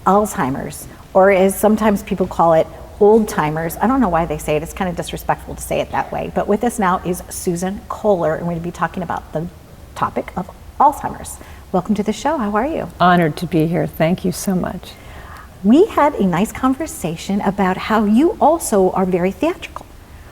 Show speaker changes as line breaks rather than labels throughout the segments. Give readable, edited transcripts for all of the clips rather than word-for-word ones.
Alzheimer's, or as sometimes people call it, old timers. I don't know why they say it. It's kind of disrespectful to say it that way. But with us now is Susan Kohler, and we're going to be talking about the topic of Alzheimer's. Welcome to the show. How are you?
Honored to be here. Thank you so much.
We had a nice conversation about how you also are very theatrical.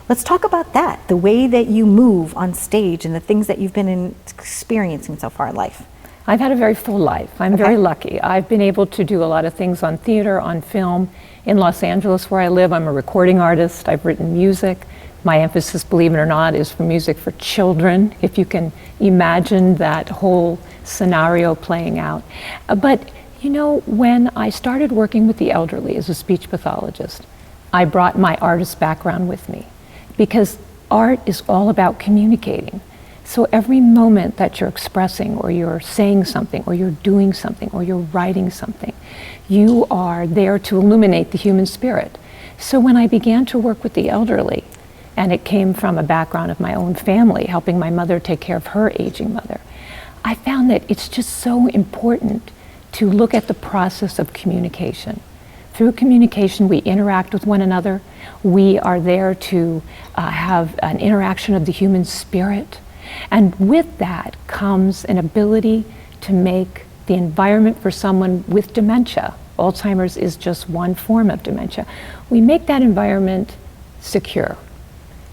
Let's talk about that, the way that you move on stage and the things that you've been experiencing so far in life.
I've had a very full life. I'm very lucky. I've been able to do a lot of things on theater, on film. In Los Angeles, where I live, I'm a recording artist. I've written music. My emphasis, believe it or not, is for music for children, if you can imagine that whole scenario playing out. But you know, when I started working with the elderly as a speech pathologist, I brought my artist background with me, because art is all about communicating. So every moment that you're expressing, or you're saying something, or you're doing something, or you're writing something, you are there to illuminate the human spirit. So when I began to work with the elderly, and it came from a background of my own family, helping my mother take care of her aging mother, I found that it's just so important to look at the process of communication. Through communication, we interact with one another. We are there to have an interaction of the human spirit. And with that comes an ability to make the environment for someone with dementia. Alzheimer's is just one form of dementia. We make that environment secure.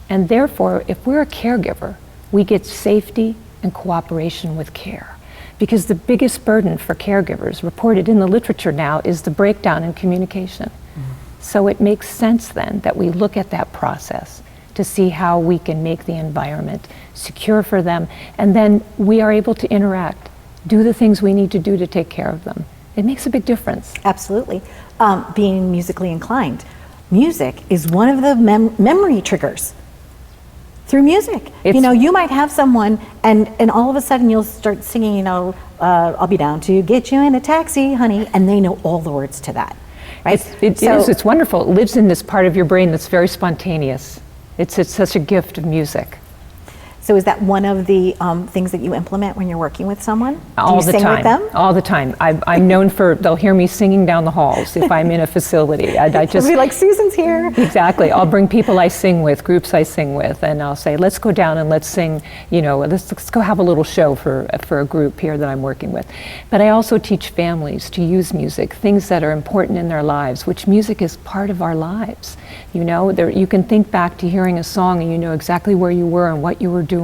And therefore, if we're a caregiver, we get safety and cooperation with care. Because the biggest burden for caregivers, reported in the literature now, is the breakdown in communication. So it makes sense then that we look at that process to see how we can make the environment secure for them, and then we are able to interact, do the things we need to do to take care of them. It makes a big difference.
Absolutely. Being musically inclined, music is one of the memory triggers. Through music. You know, you might have someone and all of a sudden you'll start singing, you know, I'll be down to get you in a taxi, honey, and they know all the words to that, right?
It's wonderful. It lives in this part of your brain that's very spontaneous. It's such a gift of music.
So is that one of the things that you implement when you're working with someone?
All
Do you
the
sing
time.
with them?
All the time. I'm known for, they'll hear me singing down the halls if I'm in a facility. I just
It'll be like, Susan's here.
Exactly. I'll bring people I sing with, groups I sing with, and I'll say, let's go down and let's sing, you know, let's go have a little show for a group here that I'm working with. But I also teach families to use music, things that are important in their lives, which music is part of our lives. You know, you can think back to hearing a song and you know exactly where you were and what you were doing.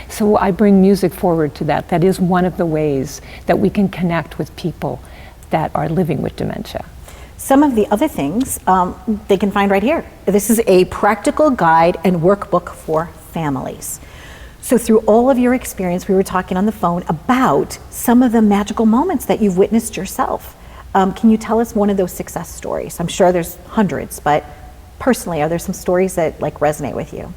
So I bring music forward to that. That is one of the ways that we can connect with people that are living with dementia.
Some of the other things they can find right here. This is a practical guide and workbook for families. So through all of your experience, we were talking on the phone about some of the magical moments that you've witnessed yourself. Can you tell us one of those success stories? I'm sure there's hundreds, but personally, are there some stories that like resonate with you?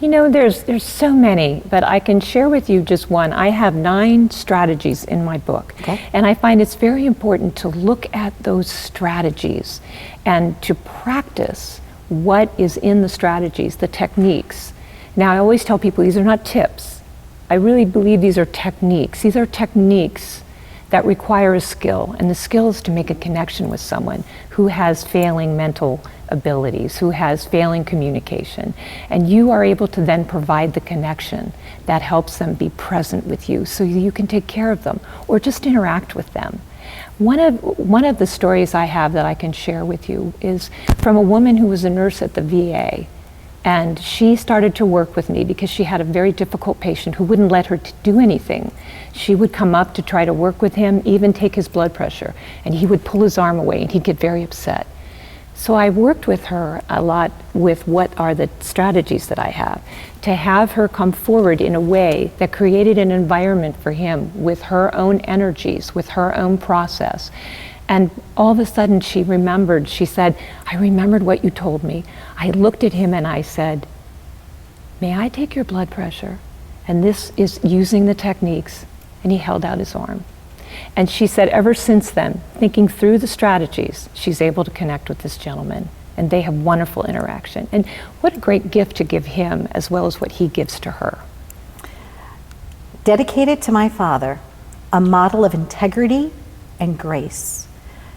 You know, there's so many, but I can share with you just one. I have 9 strategies in my book, and I find it's very important to look at those strategies and to practice what is in the strategies, the techniques. Now, I always tell people these are not tips. I really believe these are techniques. These are techniques that require a skill, and the skill is to make a connection with someone who has failing mental abilities, who has failing communication. And you are able to then provide the connection that helps them be present with you so you can take care of them or just interact with them. One of the stories I have that I can share with you is from a woman who was a nurse at the VA. And she started to work with me because she had a very difficult patient who wouldn't let her do anything. She would come up to try to work with him, even take his blood pressure, and he would pull his arm away and he'd get very upset. So I worked with her a lot with what are the strategies that I have to have her come forward in a way that created an environment for him with her own energies, with her own process. And all of a sudden she remembered, she said, I remembered what you told me. I looked at him and I said, may I take your blood pressure? And this is using the techniques. And he held out his arm. And she said ever since then, thinking through the strategies, she's able to connect with this gentleman. And they have wonderful interaction. And what a great gift to give him as well as what he gives to her.
Dedicated to my father, a model of integrity and grace.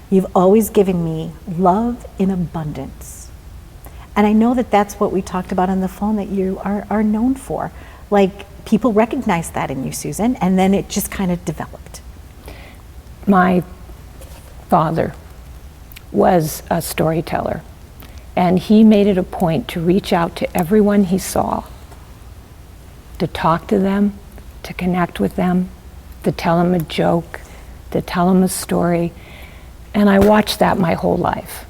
You've always given me love in abundance. And I know that that's what we talked about on the phone that you are known for. Like, people recognize that in you, Susan, and then it just kind of developed.
My father was a storyteller, and he made it a point to reach out to everyone he saw, to talk to them, to connect with them, to tell them a joke, to tell them a story. And I watched that my whole life.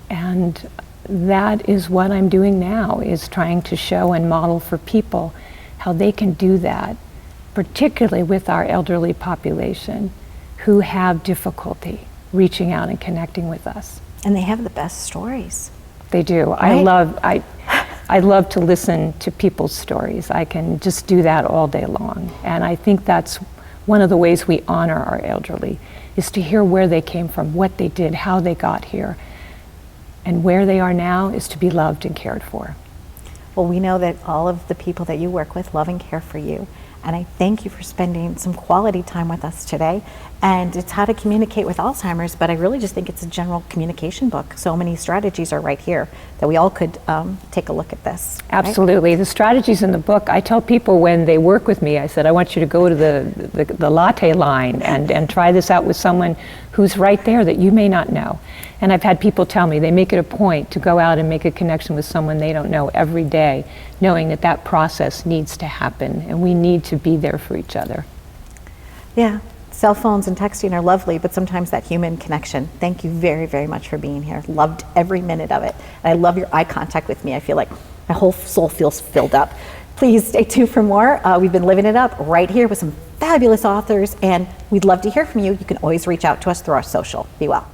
And that is what I'm doing now, is trying to show and model for people how they can do that, particularly with our elderly population who have difficulty reaching out and connecting with us.
And they have the best stories.
They do.
Right?
I love to listen to people's stories. I can just do that all day long. And I think that's one of the ways we honor our elderly, is to hear where they came from, what they did, how they got here. And where they are now is to be loved and cared for.
Well, we know that all of the people that you work with love and care for you. And I thank you for spending some quality time with us today. And it's how to communicate with Alzheimer's, but I really just think it's a general communication book. So many strategies are right here that we all could take a look at this.
Absolutely. Right? The strategies in the book, I tell people when they work with me, I said, I want you to go to the latte line and try this out with someone who's right there that you may not know. And I've had people tell me they make it a point to go out and make a connection with someone they don't know every day, knowing that that process needs to happen and we need to be there for each other.
Yeah, cell phones and texting are lovely, but sometimes that human connection. Thank you very, very much for being here. Loved every minute of it. And I love your eye contact with me. I feel like my whole soul feels filled up. Please stay tuned for more. We've been living it up right here with some fabulous authors, and we'd love to hear from you. You can always reach out to us through our social. Be well.